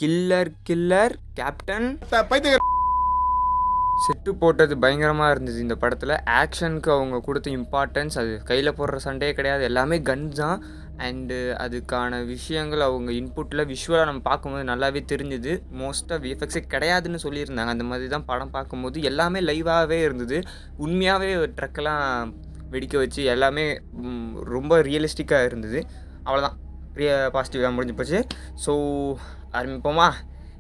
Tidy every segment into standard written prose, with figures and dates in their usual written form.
Killer captain set போட்டது பயங்கரமாக இருந்தது இந்த படத்தில். ஆக்ஷனுக்கு அவங்க கொடுத்த இம்பார்ட்டன்ஸ், அது கையில் போடுற சண்டையே கிடையாது, எல்லாமே கன்ஸ் தான். அண்டு அதுக்கான விஷயங்கள் அவங்க இன்புட்டில் விஷுவலாக நம்ம பார்க்கும்போது நல்லாவே தெரிஞ்சுது. மோஸ்ட்டாக விஎஃப்எக்ஸே கிடையாதுன்னு சொல்லியிருந்தாங்க. அந்த மாதிரி தான் படம் பார்க்கும்போது எல்லாமே லைவாகவே இருந்தது. உண்மையாகவே ட்ரக்கெல்லாம் வெடிக்க வச்சு எல்லாமே ரொம்ப ரியலிஸ்டிக்காக இருந்தது. அவ்வளோதான், பாசிட்டிவாக முடிஞ்சு போச்சு. ஸோ ஆரம்பிப்போமா?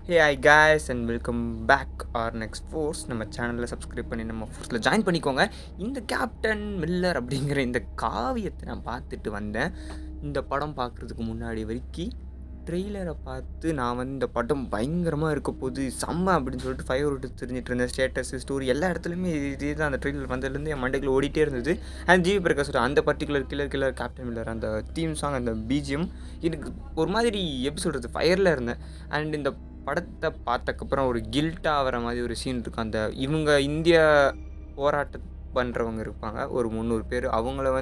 Hey I guys and welcome back our next force. நம்ம சேனலில் சப்ஸ்கிரைப் பண்ணி நம்ம ஃபோர்ஸில் ஜாயின் பண்ணிக்கோங்க. இந்த கேப்டன் மில்லர் அப்படிங்கிற இந்த காவியத்தை நான் பார்த்துட்டு வந்தேன். இந்த படம் பார்க்குறதுக்கு முன்னாடி வரைக்கும் ட்ரெய்லரை பார்த்து நான் இந்த படம் பயங்கரமாக இருக்க போகுது, செம்ம அப்படின்னு சொல்லிட்டு ஃபயர் விட்டு தெரிஞ்சிட்டு இருந்தேன். ஸ்டேட்டஸ் ஸ்டோரி எல்லா இடத்துலையுமே இதே தான். அந்த ட்ரெய்லர் வந்ததுலேருந்து என் மண்டைக்குள்ள ஓடிட்டே இருந்தது. அண்ட் ஜிவி பிரகாஷோட அந்த பர்டிகுலர் கில்லர் கேப்டன் மில்லர் அந்த தீம் சாங், அந்த பிஜிஎம் எனக்கு ஒரு மாதிரி எப்படி சொல்கிறது, ஃபயரில் இருந்தேன். அண்ட் இந்த படத்தை பார்த்தக்கப்புறம் ஒரு கில்ட்டாக ஆகிற மாதிரி ஒரு சீன் இருக்கும். அந்த இவங்க இந்திய போராட்டம் பண்ணுறவங்க இருப்பாங்க ஒரு 300 பேர். அவங்கள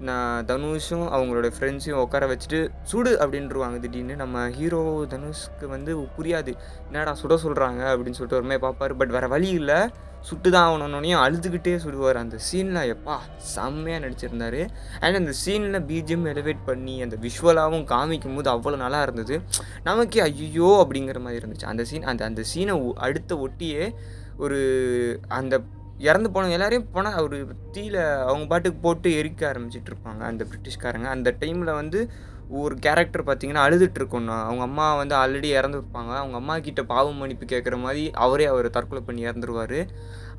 நான் தனுஷும் அவங்களோட ஃப்ரெண்ட்ஸையும் உட்கார வச்சுட்டு சுடு அப்படின்ட்டுருவாங்க. திடீர்னு நம்ம ஹீரோ தனுஷ்க்கு புரியாது, என்னடா சுட சொல்கிறாங்க அப்படின்னு சொல்லிட்டு ஒருமே பார்ப்பார். பட் வேறு வழி இல்லை, சுட்டு தான் ஆகணுன்னொன்னையும் அழுதுகிட்டே சுடுவார். அந்த சீனில் எப்பா செம்மையாக நடிச்சிருந்தார். அண்ட் அந்த சீனில் பிஜிஎம் எலிவேட் பண்ணி அந்த விஷுவலாகவும் காமிக்கும் போது அவ்வளோ நல்லா இருந்தது. நமக்கே ஐயோ அப்படிங்கிற மாதிரி இருந்துச்சு அந்த சீன். அந்த சீனை அடுத்த ஒட்டியே ஒரு அந்த இறந்து போனவங்க எல்லாரையும் போனால் ஒரு தீயில அவங்க பாட்டுக்கு போட்டு எரிக்க ஆரம்பிச்சிட்டு இருப்பாங்க அந்த பிரிட்டிஷ்காரங்க. அந்த டைமில் ஒரு கேரக்டர் பார்த்திங்கன்னா அழுதுட்டுருக்கோன்னா, அவங்க அம்மா ஆல்ரெடி இறந்துருப்பாங்க. அவங்க அம்மா கிட்ட பாவம் மன்னிப்பு கேட்குற மாதிரி அவர் தற்கொலை பண்ணி இறந்துருவார்.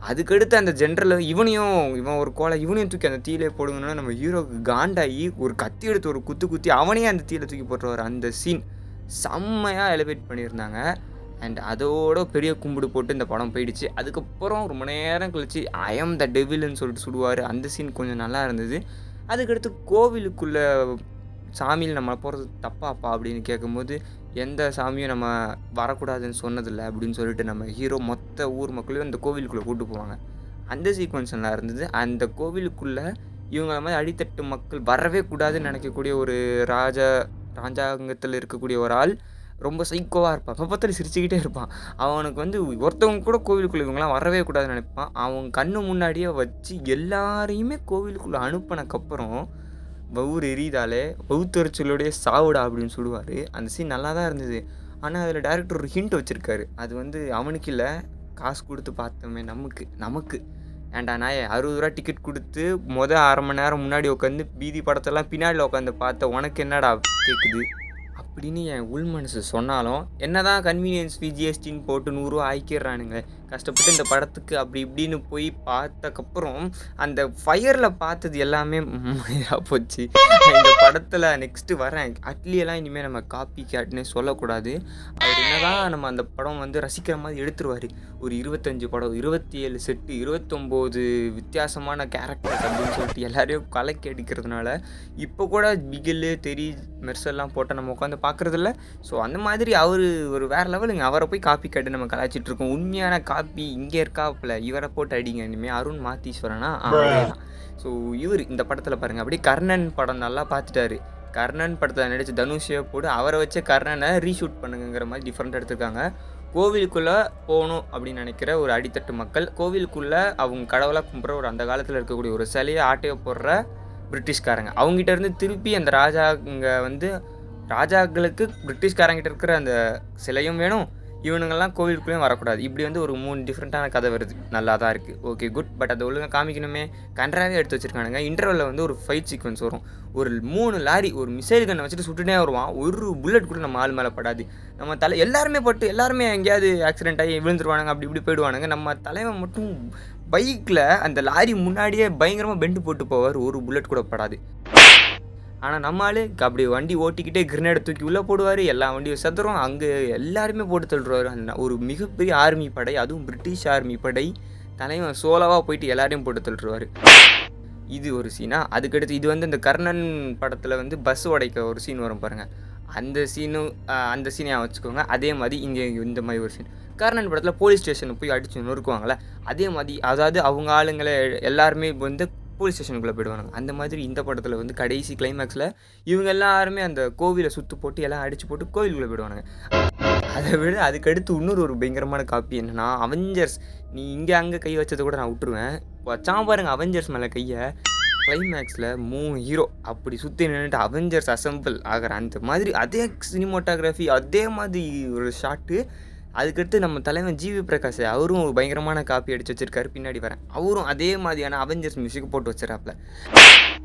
அதுக்கடுத்து அந்த ஜென்ரலில் இவன் ஒரு கோலை இவனையும் தூக்கி அந்த தீயிலே போடுங்கன்னா நம்ம ஹீரோக்கு காண்டாகி ஒரு கத்தி எடுத்து ஒரு குத்தி அவனையே அந்த தீயில தூக்கி போட்டுருவார். அந்த சீன் செம்மையாக எலிவேட் பண்ணியிருந்தாங்க. அண்ட் அதோட பெரிய கும்பிடு போட்டு இந்த படம் போயிடுச்சு. அதுக்கப்புறம் ரொம்ப நேரம் கழிச்சு ஐ ஆம் த டெவில்னு சொல்லிட்டு சுடுவார். அந்த சீன் கொஞ்சம் நல்லா இருந்தது. அதுக்கடுத்து கோவிலுக்குள்ளே சாமியில் நம்ம போகிறது தப்பாப்பா அப்படின்னு கேட்கும்போது, எந்த சாமியும் நம்ம வரக்கூடாதுன்னு சொன்னதில்லை அப்படின்னு சொல்லிட்டு நம்ம ஹீரோ மொத்த ஊர் மக்களையும் அந்த கோவிலுக்குள்ளே கூப்பிட்டு போவாங்க. அந்த சீக்வன்ஸ் நல்லா இருந்தது. அந்த கோவிலுக்குள்ளே இவங்கள மாதிரி அடித்தட்டு மக்கள் வரவே கூடாதுன்னு நினைக்கக்கூடிய ஒரு ராஜாங்கத்தில் இருக்கக்கூடிய ஒரு ஆள் ரொம்ப சைக்கோவாக இருப்பான். அப்போ பார்த்தாலும் சிரிச்சுக்கிட்டே இருப்பான். அவனுக்கு ஒருத்தவங்க கூட கோவிலுக்குள்ளே இவங்களாம் வரவே கூடாதுன்னு நினைப்பான். அவன் கண்ணு முன்னாடியே வச்சு எல்லாரையுமே கோவிலுக்குள்ளே அனுப்பினக்கப்புறம் வவுறு எரியுதாலே வவுத்தறிச்சலோடைய சாவுடா அப்படின்னு சொல்லுவார். அந்த சீன் நல்லா தான் இருந்தது. ஆனால் அதில் டேரக்டர் ஒரு ஹிண்ட் வச்சுருக்காரு. அது அவனுக்கு இல்லை, காசு கொடுத்து பார்த்தோமே நமக்கு ஏன்டா நான் 60 ரூபா டிக்கெட் கொடுத்து அரை மணி நேரம் முன்னாடி உட்காந்து பீதி படத்தெல்லாம் பின்னாடியில் உட்காந்து பார்த்த உனக்கு என்னடா கேட்குது அப்படின்னு என் உள் மனசு சொன்னாலும், என்ன தான் கன்வீனியன்ஸ் ஃபீ ஜிஎஸ்டின்னு போட்டு 100 ரூபா ஆக்கிடுறானுங்க. கஷ்டப்பட்டு இந்த படத்துக்கு அப்படி இப்படின்னு போய் பார்த்தக்கப்புறம் அந்த ஃபயரில் பார்த்தது எல்லாமே மயிராக போச்சு. இந்த படத்தில் நெக்ஸ்ட்டு வரேன் அட்லியெல்லாம் இனிமேல் நம்ம காப்பி கேட்னே சொல்லக்கூடாது. அவர் என்னதான் நம்ம அந்த படம் ரசிக்கிற மாதிரி எடுத்துருவார். ஒரு 25 படம், 27 செட்டு, 29 வித்தியாசமான கேரக்டர்ஸ் அப்படின்னு சொல்லிட்டு எல்லாரையும் கலக்கி அடிக்கிறதுனால இப்போ கூட பிகில் மெர்சல்லாம் போட்ட நம்ம உட்காந்து பார்க்குறதில்ல. ஸோ அந்த மாதிரி அவர் ஒரு வேறு லெவலுங்க. அவரை போய் காப்பி கேட்டு நம்ம கலாய்ச்சிட்ருக்கோம். உண்மையான காப்பி இங்கே இருக்காப்புல, இவரை போட்டு அடிங்க இனிமேல் அருண் மாத்தீஸ்வரனா தான். ஸோ இவர் இந்த படத்தில் பாருங்கள், அப்படியே கர்ணன் படம் நல்லா பார்த்துட்டாரு. கர்ணன் படத்தில் நடித்த தனுஷை போட்டு அவரை வச்சு கர்ணனை ரீஷூட் பண்ணுங்கிற மாதிரி டிஃப்ரெண்ட் எடுத்துருக்காங்க. கோவிலுக்குள்ளே போகணும் அப்படின்னு நினைக்கிற ஒரு அடித்தட்டு மக்கள், கோவிலுக்குள்ளே அவங்க கடவுளாக கும்பிட்ற ஒரு அந்த காலத்தில் இருக்கக்கூடிய ஒரு சிலையை ஆட்டையை போடுற பிரிட்டிஷ்காரங்க, அவங்ககிட்ட இருந்து திருப்பி அந்த ராஜாக்களுக்கு பிரிட்டிஷ்காரங்கிட்ட இருக்கிற அந்த சிலையும் வேணும், இவனுங்கள்லாம் கோவிலுக்குள்ளேயும் வரக்கூடாது. இப்படி ஒரு 3 டிஃப்ரெண்ட்டான கதை வருது. நல்லா தான் இருக்குது, ஓகே குட். பட் அதை ஒழுங்காக காமிக்கணுமே, கன்றாவே எடுத்து வச்சுருக்கானுங்க. இன்டர்வலில் ஒரு ஃபைட் சீக்வன்ஸ் வரும். ஒரு 3 லாரி ஒரு மிசைல் கன்னை வச்சுட்டு சுட்டுனே வருவான். ஒரு புல்லட் கூட நம்ம ஆள் மேலே படாது. நம்ம எல்லாருமே எங்கேயாவது ஆக்சிடென்ட் ஆகி விழுந்துருவானுங்க, அப்படி இப்படி போயிடுவானுங்க. நம்ம தலைவன் மட்டும் பைக்கில் அந்த லாரி முன்னாடியே பயங்கரமாக பெண்டு போட்டு போவார், ஒரு புல்லட் கூட படாது. ஆனால் நம்ம ஆள் அப்படி வண்டி ஓட்டிக்கிட்டே கிரனேடை தூக்கி உள்ளே போடுவார், எல்லா வண்டியும் செத்துறோம், அங்கே எல்லாருமே போட்டு தள்ளுவார். அந்த ஒரு மிகப்பெரிய ஆர்மி படை, அதுவும் பிரிட்டிஷ் ஆர்மி படை, தலைவன் சோலோவாக போயிட்டு எல்லாரையும் போட்டு தள்ளுவார். இது ஒரு சீனா. அதுக்கடுத்து இது இந்த கர்ணன் படத்தில் பஸ் உடைக்க ஒரு சீன் வரும் பாருங்கள், அந்த சீனையாக வச்சுக்கோங்க. அதே மாதிரி இங்கே இந்த மாதிரி ஒரு சீன் கர்ணன் படத்தில் போலீஸ் ஸ்டேஷனுக்கு போய் அடிச்சு நொறுக்குவாங்களே, அதே மாதிரி அதாவது அவங்க ஆளுங்களை எல்லாருமே போலீஸ் ஸ்டேஷனுக்குள்ளே போயிடுவாங்க. அந்த மாதிரி இந்த படத்தில் கடைசி கிளைமேக்ஸில் இவங்க எல்லாருமே அந்த கோவிலை சுற்று போட்டு எல்லாம் அடித்து போட்டு கோவிலுக்குள்ளே போயிடுவானுங்க. அதை விட அதுக்கடுத்து இன்னொரு ஒரு பயங்கரமான காப்பி என்னன்னா, அவெஞ்சர்ஸ். நீ இங்கே அங்கே கை வச்சதை கூட நான் விட்டுருவேன். வச்சான் பாருங்க அவெஞ்சர்ஸ் மேலே கையை. கிளைமேக்ஸில் 3 ஹீரோ அப்படி சுற்றி நின்றுட்டு அவெஞ்சர்ஸ் அசெம்பிள் ஆகிற அந்த மாதிரி அதே சினிமோட்டோகிராஃபி, அதே மாதிரி ஒரு ஷாட்டு. அதுக்கடுத்து நம்ம தலைவன் ஜிவி பிரகாஷ் அவரும் ஒரு பயங்கரமான காப்பி அடித்து வச்சிருக்காரு. பின்னாடி வரேன், அவரும் அதே மாதிரியான அவெஞ்சர்ஸ் மியூசிக் போட்டு வச்சிடறாப்புல.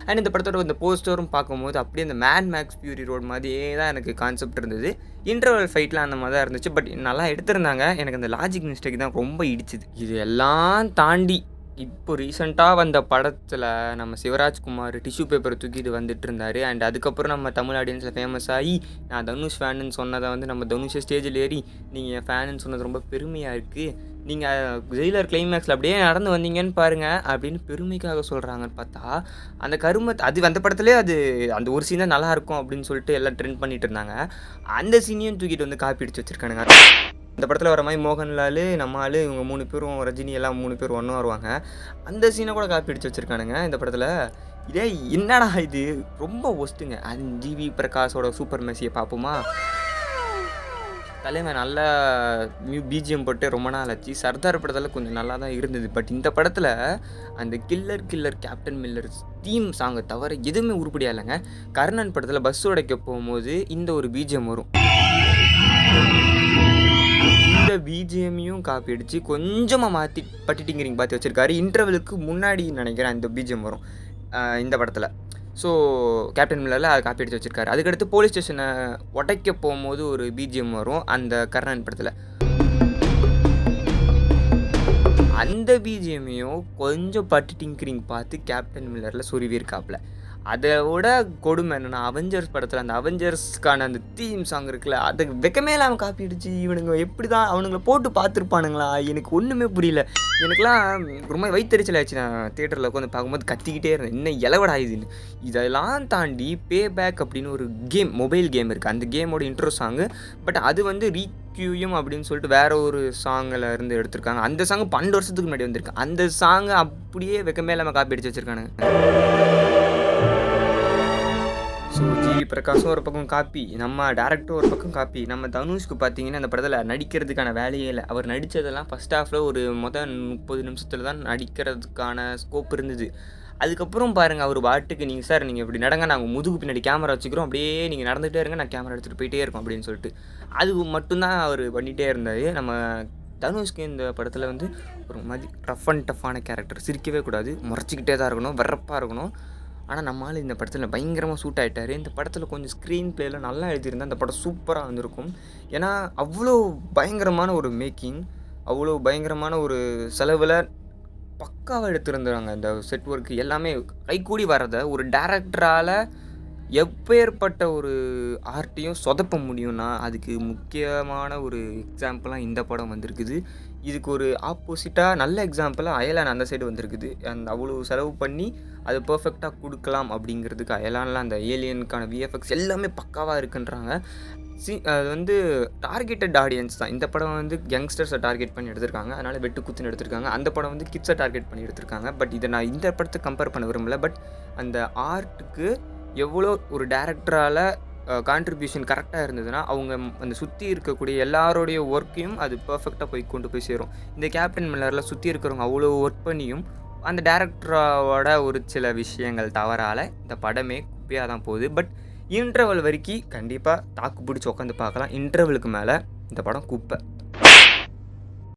அண்ட் இந்த படத்தோட இந்த போஸ்டரும் பார்க்கும்போது அப்படியே இந்த மேட் மேக்ஸ் ஃபியூரி ரோட் மாதிரியே தான் எனக்கு கான்செப்ட் இருந்தது. இன்டர்வல் ஃபைட்லாம் அந்த மாதிரி தான் இருந்துச்சு. பட் நல்லா எடுத்திருந்தாங்க. எனக்கு அந்த லாஜிக் மிஸ்டேக் தான் ரொம்ப இடிச்சுது. இது எல்லாம் தாண்டி இப்போ ரீசெண்டாக வந்த படத்தில் நம்ம சிவராஜ்குமார் டிஷ்யூ பேப்பரை தூக்கிட்டு வந்துட்டு இருந்தார். அண்ட் அதுக்கப்புறம் நம்ம தமிழ் ஆடியன்ஸில் ஃபேமஸ் ஆகி நான் தனுஷ் ஃபேனுன்னு சொன்னதை வந்து நம்ம தனுஷை ஸ்டேஜில் ஏறி நீங்கள் என் ஃபேனுன்னு சொன்னது ரொம்ப பெருமையாக இருக்குது, நீங்கள் ஜெயிலர் கிளைமேக்ஸில் அப்படியே நடந்து வந்தீங்கன்னு பாருங்கள் அப்படின்னு பெருமைக்காக சொல்கிறாங்கன்னு பார்த்தா அந்த அது அந்த படத்துலேயே அந்த ஒரு சீன் தான் நல்லாயிருக்கும் அப்படின்னு சொல்லிட்டு எல்லாம் ட்ரெண்ட் பண்ணிட்டு இருந்தாங்க. அந்த சீனையும் தூக்கிட்டு வந்து காப்பி அடிச்சு வச்சுருக்கானுங்க. இந்த படத்தில் வர மாதிரி மோகன்லால், நம்ம ஆள், இவங்க 3 பேரும், ரஜினி எல்லாம் 3 பேர் ஒன்றா வருவாங்க. அந்த சீனை கூட காப்பி அடிச்சு வச்சுருக்கானுங்க இந்த படத்தில். இதே என்னடா இது ரொம்ப ஒஸ்ட்டுங்க. ஜிவி பிரகாஷோட சூப்பர் மெஸ்ஸியை பார்ப்போமா? தலைவன் நல்லா பிஜிஎம் போட்டு ரொம்ப நாள் ஆச்சு. சர்தார் படத்தில் கொஞ்சம் நல்லா தான் இருந்தது. பட் இந்த படத்தில் அந்த கில்லர் கேப்டன் மில்லர் தீம் சாங்கை தவிர எதுவுமே உருப்படியாக இல்லைங்க. கர்ணன் படத்தில் பஸ் உடைக்க போகும்போது இந்த ஒரு பிஜிஎம் வரும். இந்த பிஜிஎம்மையும் காப்பி அடித்து கொஞ்சமாக மாற்றி பட்டிட்டிங்கிறீங்க பார்த்து வச்சுருக்காரு. இன்டர்வலுக்கு முன்னாடி நினைக்கிறேன் இந்த பிஜிஎம் வரும் இந்த படத்தில். ஸோ கேப்டன் மில்லரில் அதை காப்பி அடித்து வச்சுருக்காரு. அதுக்கடுத்து போலீஸ் ஸ்டேஷனை உடைக்க போகும்போது ஒரு பிஜிஎம் வரும் அந்த கர்ணன் படத்தில். அந்த பிஜிஎம்மையும் கொஞ்சம் பட்டிட்டிங்கிறீங்க பார்த்து கேப்டன் மில்லரில் சொருவியிருக்காப்புல. அதை விட கொடுமை என்னென்னா, அவெஞ்சர்ஸ் படத்தில் அந்த அவெஞ்சர்ஸ்க்கான அந்த தீம் சாங் இருக்குல்ல, அதை வெக்கமே இல்லாமல் காப்பி அடிச்சு இவனுங்க எப்படி தான் அவனுங்களை போட்டு பார்த்துருப்பானுங்களா? எனக்கு ஒன்றுமே புரியல. எனக்குலாம் ரொம்ப வயிற்றுச்சல் ஆச்சு. நான் தியேட்டரில் உட்காந்து பார்க்கும்போது கத்திக்கிட்டே இருந்தேன், இன்னும் இலவடா இதுன்னு. இதெல்லாம் தாண்டி பே பேக் அப்படின்னு ஒரு கேம், மொபைல் கேம் இருக்குது. அந்த கேமோட இன்ட்ரோ சாங்கு. பட் அது வந்து ரீக்யூஎம் அப்படின்னு சொல்லிட்டு வேறு ஒரு சாங்கில் இருந்து எடுத்திருக்காங்க. அந்த சாங்கு 12 வருஷத்துக்கு முன்னாடி வந்திருக்கு. அந்த சாங்கை அப்படியே வெக்கமே இல்லாமல் காப்பி அடிச்சு வச்சுருக்கானுங்க. ஸோ ஜிவி பிரகாஷும் ஒரு பக்கம் காப்பி, நம்ம டேரக்டரும் ஒரு பக்கம் காப்பி. நம்ம தனுஷ்க்கு பார்த்தீங்கன்னா அந்த படத்தில் நடிக்கிறதுக்கான வேலையே இல்லை. அவர் நடித்ததெல்லாம் ஃபஸ்ட் ஹாஃபில் ஒரு 30 நிமிஷத்தில் தான் நடிக்கிறதுக்கான ஸ்கோப் இருந்தது. அதுக்கப்புறம் பாருங்கள், அவர் பாட்டுக்கு நீங்கள் சார் நீங்கள் இப்படி நடங்க, நாங்கள் முதுகு பின்னாடி கேமரா வச்சுக்கிறோம், அப்படியே நீங்கள் நடந்துகிட்டே இருங்க, நான் கேமரா எடுத்துகிட்டு போயிட்டே இருக்கோம் அப்படின்னு சொல்லிட்டு அது மட்டும்தான் அவர் பண்ணிகிட்டே இருந்தார். நம்ம தனுஷ்க்கு இந்த படத்தில் வந்து ஒரு மாதிரி ரஃப் அண்ட் டஃப்பான கேரக்டர். சிரிக்கவே கூடாது, முறைச்சிக்கிட்டே தான் இருக்கணும், வெறப்பாக இருக்கணும். ஆனால் நம்மளால் இந்த படத்தில் பயங்கரமாக சூட் ஆகிட்டார். இந்த படத்தில் கொஞ்சம் ஸ்க்ரீன் பிளேயில் நல்லா எழுதியிருந்தால் அந்த படம் சூப்பராக வந்திருக்கும். ஏன்னா அவ்வளோ பயங்கரமான ஒரு மேக்கிங், அவ்வளோ பயங்கரமான ஒரு செலவில் பக்காவாக எடுத்திருந்தாங்க. அந்த செட் ஒர்க்கு எல்லாமே கைக்கூடி வர்றதை ஒரு டேரக்டரால் எப்பேற்பட்ட ஒரு ஆர்ட்டையும் சொதப்ப முடியும்னா அதுக்கு முக்கியமான ஒரு எக்ஸாம்பிளாக இந்த படம் வந்திருக்குது. இதுக்கு ஒரு ஆப்போசிட்டாக நல்ல எக்ஸாம்பிளாக அயலான் அந்த சைடு வந்திருக்குது. அந்த அவ்வளோ செலவு பண்ணி அது பர்ஃபெக்டாக கொடுக்கலாம் அப்படிங்கிறதுக்கு அயலானில் அந்த ஏலியனுக்கான விஎஃப்எக்ஸ் எல்லாமே பக்காவாக இருக்குன்றாங்க. அது வந்து டார்கெட்டட் ஆடியன்ஸ் தான். இந்த படம் வந்து யங்ஸ்டர்ஸை டார்கெட் பண்ணி எடுத்திருக்காங்க, அதனால் வெட்டு குத்துன்னு எடுத்திருக்காங்க. அந்த படம் வந்து கிட்ஸை டார்கெட் பண்ணி எடுத்திருக்காங்க. பட் இதை நான் இந்த படத்தை கம்பேர் பண்ண விரும்பலை. பட் அந்த ஆர்ட்டுக்கு எவ்வளோ ஒரு டேரக்டரால் கான்ட்ரிபியூஷன் கரெக்டாக இருந்ததுன்னா அவங்க அந்த சுற்றி இருக்கக்கூடிய எல்லாரோடைய ஒர்க்கையும் அது பர்ஃபெக்டாக கொண்டு போய் சேரும். இந்த கேப்டன் மில்லரில் சுற்றி இருக்கிறவங்க அவ்வளோ ஒர்க் பண்ணியும் அந்த டேரக்டரோட ஒரு சில விஷயங்கள் தவறால் இந்த படமே குப்பையாக தான் போகுது. பட் இன்டர்வல் வரைக்கும் கண்டிப்பாக தாக்கு பிடிச்சி உட்காந்து பார்க்கலாம். இன்டர்வலுக்கு மேலே இந்த படம் குப்பை.